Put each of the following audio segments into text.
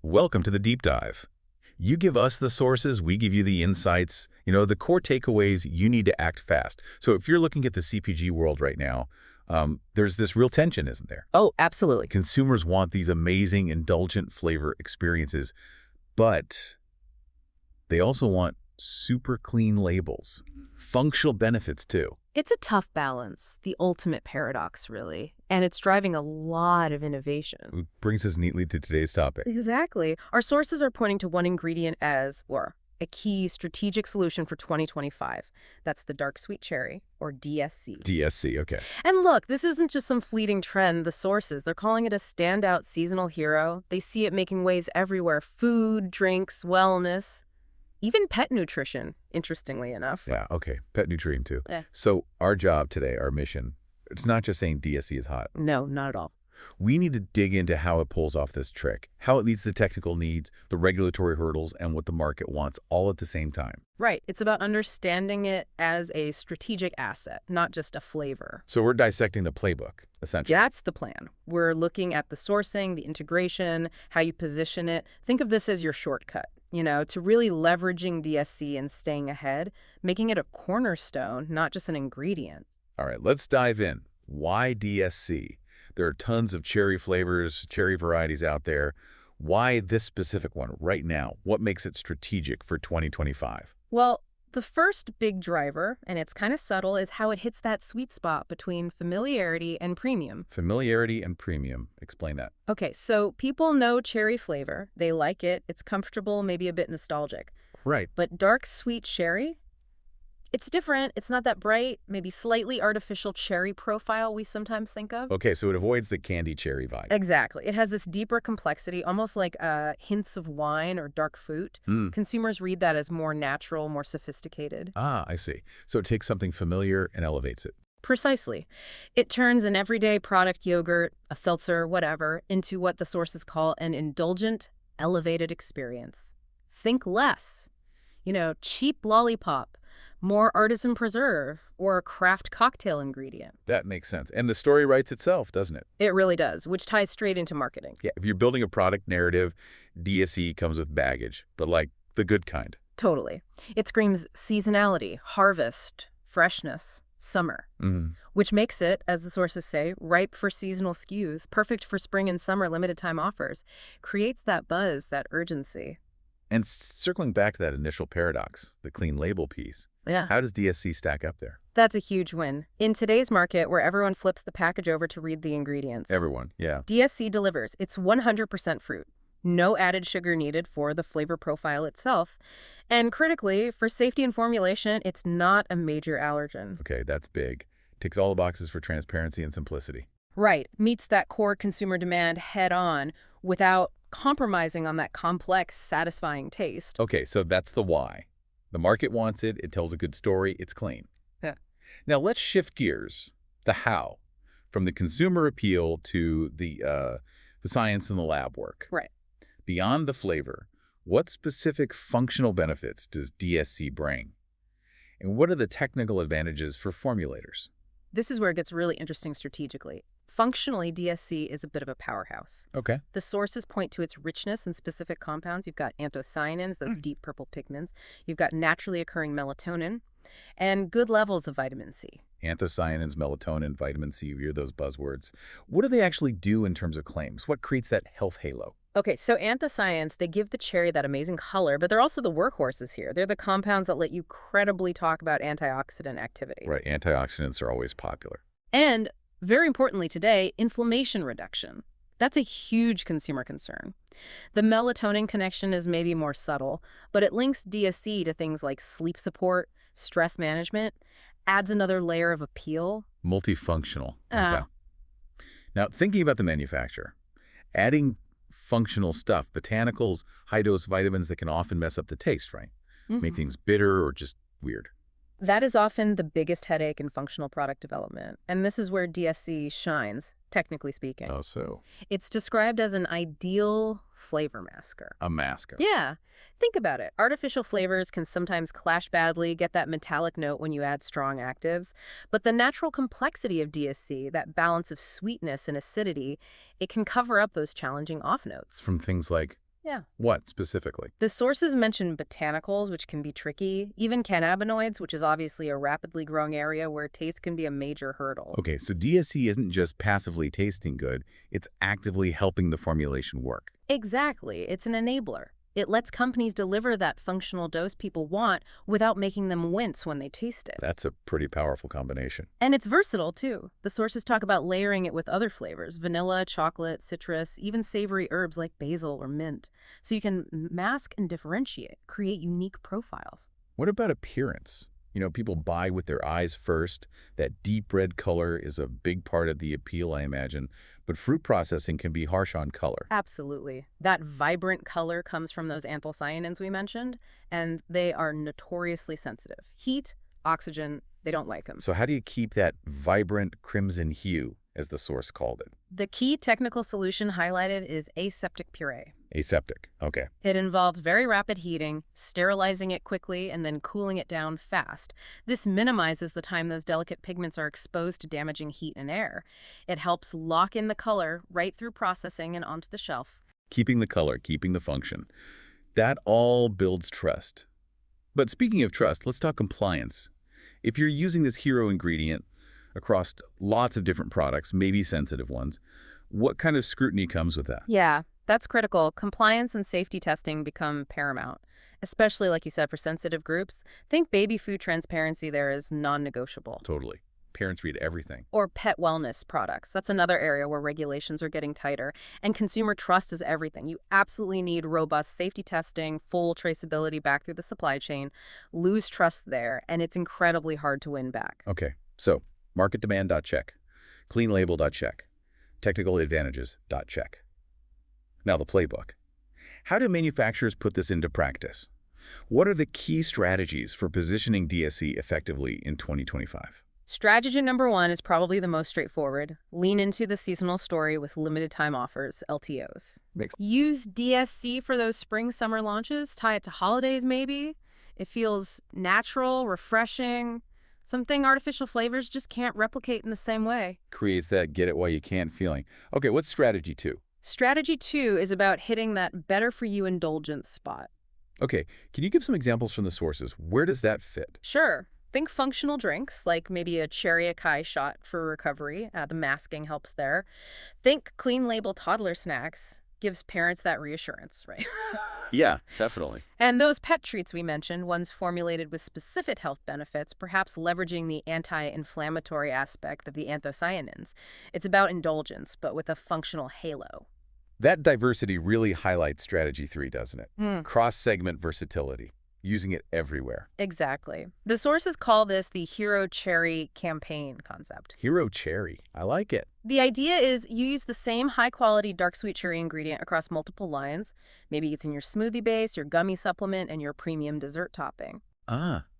Welcome to the deep dive. You give us the sources, we give you the insights, the core takeaways. You need to act fast. So if you're looking at the CPG world right now, there's this real tension, isn't there? Oh, absolutely. Consumers want these amazing, indulgent flavor experiences, but they also want super clean labels, functional benefits too. It's a tough balance, the ultimate paradox, really. And it's driving a lot of innovation. It brings us neatly to today's topic. Exactly. Our sources are pointing to one ingredient as, or a key strategic solution for 2025. That's the dark sweet cherry, or DSC. DSC, okay. And look, this isn't just some fleeting trend. The sources, they're calling it a standout seasonal hero. They see it making waves everywhere. Food, drinks, wellness, even pet nutrition, interestingly enough. Yeah, okay. Pet nutrient too. Yeah. So our job today, our mission, it's not just saying DSC is hot. No, not at all. We need to dig into how it pulls off this trick, how it meets the technical needs, the regulatory hurdles, and what the market wants all at the same time. Right. It's about understanding it as a strategic asset, not just a flavor. So we're dissecting the playbook, essentially. That's the plan. We're looking at the sourcing, the integration, how you position it. Think of this as your shortcut, to really leveraging DSC and staying ahead, making it a cornerstone, not just an ingredient. All right, let's dive in. Why DSC? There are tons of cherry flavors, cherry varieties out there. Why this specific one right now? What makes it strategic for 2025? Well, the first big driver, and it's kind of subtle, is how it hits that sweet spot between familiarity and premium. Familiarity and premium. Explain that. Okay, so people know cherry flavor. They like it. It's comfortable, maybe a bit nostalgic. Right. But dark sweet cherry, it's different. It's not that bright, maybe slightly artificial cherry profile we sometimes think of. Okay, so it avoids the candy cherry vibe. Exactly. It has this deeper complexity, almost like hints of wine or dark fruit. Consumers read that as more natural, more sophisticated. Ah, I see. So it takes something familiar and elevates it. Precisely. It turns an everyday product, yogurt, a seltzer, whatever, into what the sources call an indulgent, elevated experience. Think less. Cheap lollipop, more artisan preserve, or a craft cocktail ingredient. That makes sense. And the story writes itself, doesn't it? It really does, which ties straight into marketing. Yeah, if you're building a product narrative, DSE comes with baggage, but like the good kind. Totally. It screams seasonality, harvest, freshness, summer, which makes it, as the sources say, ripe for seasonal SKUs, perfect for spring and summer limited time offers, creates that buzz, that urgency. And circling back to that initial paradox, the clean label piece, Yeah. how does DSC stack up there? That's a huge win. In today's market, where everyone flips the package over to read the ingredients, Everyone, yeah. DSC delivers. It's 100% fruit. No added sugar needed for the flavor profile itself. And critically, for safety and formulation, it's not a major allergen. Okay, that's big. Ticks all the boxes for transparency and simplicity. Right. Meets that core consumer demand head on without compromising on that complex, satisfying taste. Okay, so that's the why. The market wants it, it tells a good story, it's clean. Yeah. Now let's shift gears, the how, from the consumer appeal to the science and the lab work. Right. Beyond the flavor, what specific functional benefits does DSC bring? And what are the technical advantages for formulators? This is where it gets really interesting strategically. Functionally, DSC is a bit of a powerhouse. Okay. The sources point to its richness in specific compounds. You've got anthocyanins, those deep purple pigments. You've got naturally occurring melatonin, and good levels of vitamin C. Anthocyanins, melatonin, vitamin C, you hear those buzzwords. What do they actually do in terms of claims? What creates that health halo? Okay, so anthocyanins, they give the cherry that amazing color, but they're also the workhorses here. They're the compounds that let you credibly talk about antioxidant activity. Right, antioxidants are always popular. And very importantly today, inflammation reduction. That's a huge consumer concern. The melatonin connection is maybe more subtle, but it links DSC to things like sleep support, stress management, adds another layer of appeal. Multifunctional. Okay. Now, thinking about the manufacturer, adding functional stuff, botanicals, high-dose vitamins that can often mess up the taste, right? Make things bitter or just weird. That is often the biggest headache in functional product development, and this is where DSC shines, technically speaking. Oh, so It's described as an ideal flavor masker. a masker. Yeah. Think about it. Artificial flavors can sometimes clash badly, get that metallic note when you add strong actives. But the natural complexity of DSC, that balance of sweetness and acidity, it can cover up those challenging off notes. From things like Yeah. What, specifically? The sources mention botanicals, which can be tricky, even cannabinoids, which is obviously a rapidly growing area where taste can be a major hurdle. Okay, so DSC isn't just passively tasting good, it's actively helping the formulation work. Exactly. It's an enabler. It lets companies deliver that functional dose people want without making them wince when they taste it. That's a pretty powerful combination. And it's versatile, too. The sources talk about layering it with other flavors: vanilla, chocolate, citrus, even savory herbs like basil or mint. So you can mask and differentiate, create unique profiles. What about appearance? People buy with their eyes first. That deep red color is a big part of the appeal, I imagine. But fruit processing can be harsh on color. Absolutely. That vibrant color comes from those anthocyanins we mentioned, and they are notoriously sensitive. Heat, oxygen, they don't like them. So how do you keep that vibrant crimson hue, as the source called it? The key technical solution highlighted is aseptic puree. Aseptic. Okay. It involves very rapid heating, sterilizing it quickly, and then cooling it down fast. This minimizes the time those delicate pigments are exposed to damaging heat and air. It helps lock in the color right through processing and onto the shelf. Keeping the color, keeping the function. That all builds trust. But speaking of trust, let's talk compliance. If you're using this hero ingredient across lots of different products, maybe sensitive ones, what kind of scrutiny comes with that? Yeah, that's critical. Compliance and safety testing become paramount, especially, like you said, for sensitive groups. Think baby food transparency there is non-negotiable. Totally. Parents read everything. Or pet wellness products. That's another area where regulations are getting tighter. And consumer trust is everything. You absolutely need robust safety testing, full traceability back through the supply chain. Lose trust there, and it's incredibly hard to win back. Okay, so market demand.check, clean label.check, technical advantages.check. Now the playbook. How do manufacturers put this into practice? What are the key strategies for positioning DSC effectively in 2025? Strategy number one is probably the most straightforward. Lean into the seasonal story with limited time offers, LTOs. Use DSC for those spring-summer launches. Tie it to holidays, maybe. It feels natural, refreshing. Something artificial flavors just can't replicate in the same way. Creates that get-it-while-you-can feeling. Okay, what's strategy two? Strategy two is about hitting that better-for-you indulgence spot. Okay, can you give some examples from the sources? Where does that fit? Sure. Think functional drinks, like maybe a cherry acai shot for recovery. The masking helps there. Think clean label toddler snacks. Gives parents that reassurance, right? Yeah, definitely. And those pet treats we mentioned, ones formulated with specific health benefits, perhaps leveraging the anti-inflammatory aspect of the anthocyanins. It's about indulgence, but with a functional halo. That diversity really highlights strategy 3, doesn't it? Cross-segment versatility, using it everywhere. Exactly. The sources call this the Hero Cherry campaign concept. Hero Cherry. I like it. The idea is you use the same high-quality dark sweet cherry ingredient across multiple lines. Maybe it's in your smoothie base, your gummy supplement, and your premium dessert topping.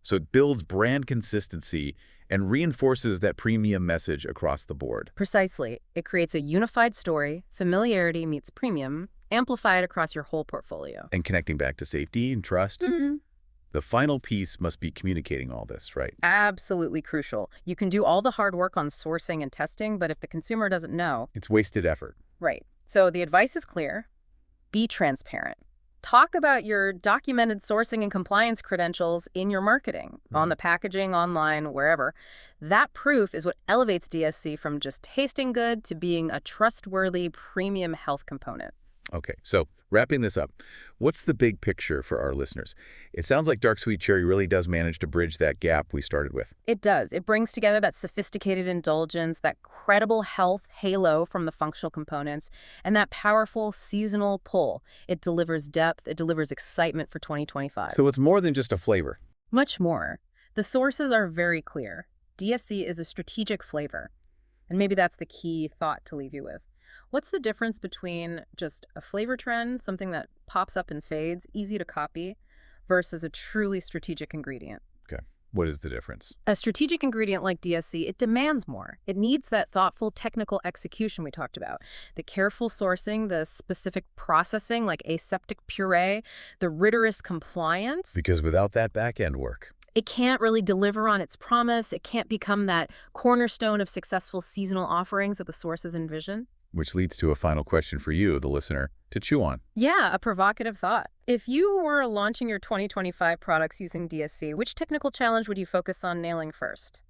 So it builds brand consistency and reinforces that premium message across the board. Precisely. It creates a unified story, familiarity meets premium, amplified across your whole portfolio. And connecting back to safety and trust. The final piece must be communicating all this, right? Absolutely crucial. You can do all the hard work on sourcing and testing, but if the consumer doesn't know... It's wasted effort. Right. So the advice is clear. Be transparent. Talk about your documented sourcing and compliance credentials in your marketing, on the packaging, online, wherever. That proof is what elevates DSC from just tasting good to being a trustworthy premium health component. Okay, so wrapping this up, what's the big picture for our listeners? It sounds like Dark Sweet Cherry really does manage to bridge that gap we started with. It does. It brings together that sophisticated indulgence, that credible health halo from the functional components, and that powerful seasonal pull. It delivers depth. It delivers excitement for 2025. So it's more than just a flavor. Much more. The sources are very clear. DSC is a strategic flavor. And maybe that's the key thought to leave you with. What's the difference between just a flavor trend, something that pops up and fades, easy to copy, versus a truly strategic ingredient? Okay. What is the difference? A strategic ingredient like DSC, it demands more. It needs that thoughtful technical execution we talked about. The careful sourcing, the specific processing like aseptic puree, the rigorous compliance. Because without that back-end work, it can't really deliver on its promise. It can't become that cornerstone of successful seasonal offerings that the sources envision. Which leads to a final question for you, the listener, to chew on. Yeah, a provocative thought. If you were launching your 2025 products using DSC, which technical challenge would you focus on nailing first?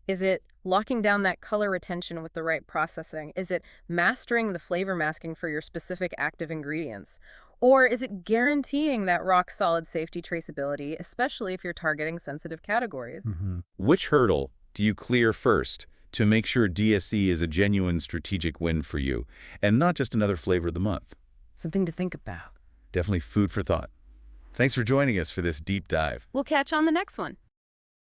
Is it locking down that color retention with the right processing? Is it mastering the flavor masking for your specific active ingredients? Or is it guaranteeing that rock-solid safety traceability, especially if you're targeting sensitive categories? Which hurdle do you clear first to make sure DSC is a genuine strategic win for you and not just another flavor of the month? Something to think about. Definitely food for thought. Thanks for joining us for this deep dive. We'll catch you on the next one.